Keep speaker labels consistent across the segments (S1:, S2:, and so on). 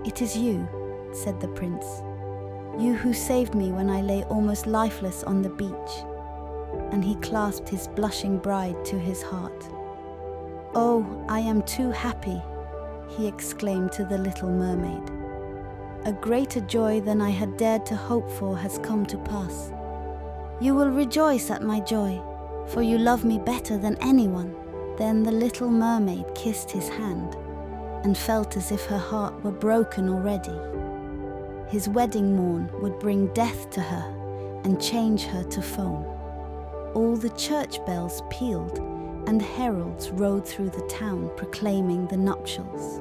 S1: "It is you," said the prince. "You who saved me when I lay almost lifeless on the beach." And he clasped his blushing bride to his heart. "Oh, I am too happy," he exclaimed to the little mermaid. "A greater joy than I had dared to hope for has come to pass. You will rejoice at my joy, for you love me better than anyone." Then the little mermaid kissed his hand and felt as if her heart were broken already. His wedding morn would bring death to her and change her to foam. All the church bells pealed, and heralds rode through the town proclaiming the nuptials.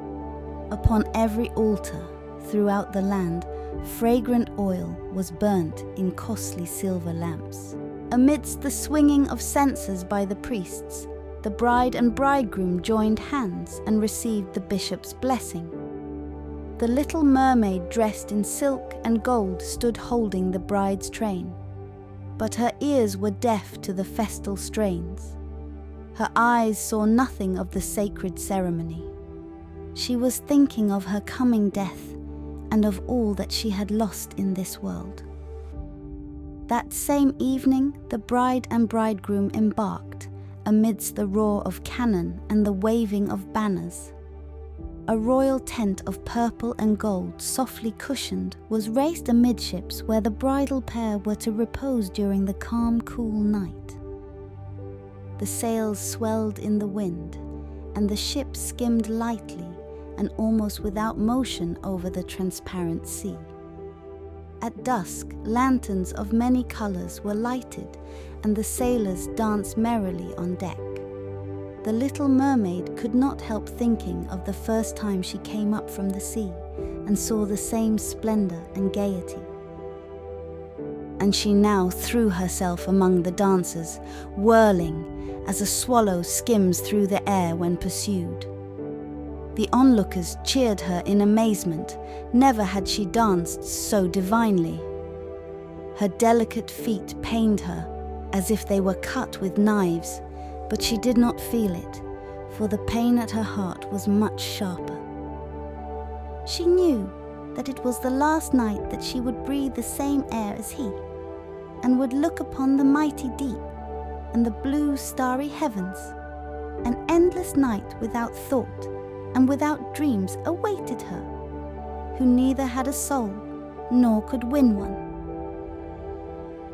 S1: Upon every altar throughout the land, fragrant oil was burnt in costly silver lamps. Amidst the swinging of censers by the priests, the bride and bridegroom joined hands and received the bishop's blessing. The little mermaid dressed in silk and gold stood holding the bride's train, but her ears were deaf to the festal strains. Her eyes saw nothing of the sacred ceremony. She was thinking of her coming death and of all that she had lost in this world. That same evening, the bride and bridegroom embarked amidst the roar of cannon and the waving of banners. A royal tent of purple and gold, softly cushioned, was raised amidships where the bridal pair were to repose during the calm, cool night. The sails swelled in the wind, and the ship skimmed lightly and almost without motion over the transparent sea. At dusk, lanterns of many colors were lighted, and the sailors danced merrily on deck. The little mermaid could not help thinking of the first time she came up from the sea and saw the same splendor and gaiety. And she now threw herself among the dancers, whirling as a swallow skims through the air when pursued. The onlookers cheered her in amazement. Never had she danced so divinely. Her delicate feet pained her as if they were cut with knives, but she did not feel it, for the pain at her heart was much sharper. She knew that it was the last night that she would breathe the same air as he, and would look upon the mighty deep and the blue starry heavens. An endless night without thought and without dreams awaited her, who neither had a soul nor could win one.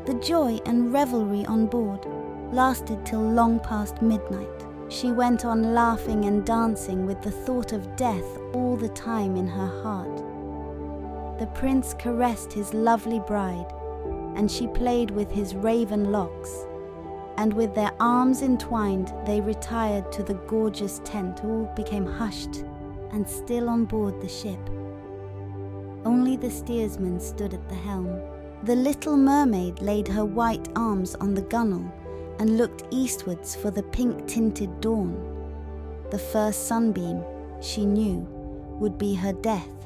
S1: The joy and revelry on board lasted till long past midnight. She went on laughing and dancing with the thought of death all the time in her heart. The prince caressed his lovely bride, and she played with his raven locks, and with their arms entwined they retired to the gorgeous tent. All became hushed and still on board the ship. Only the steersman stood at the helm. The little mermaid laid her white arms on the gunwale and looked eastwards for the pink-tinted dawn. The first sunbeam, she knew, would be her death,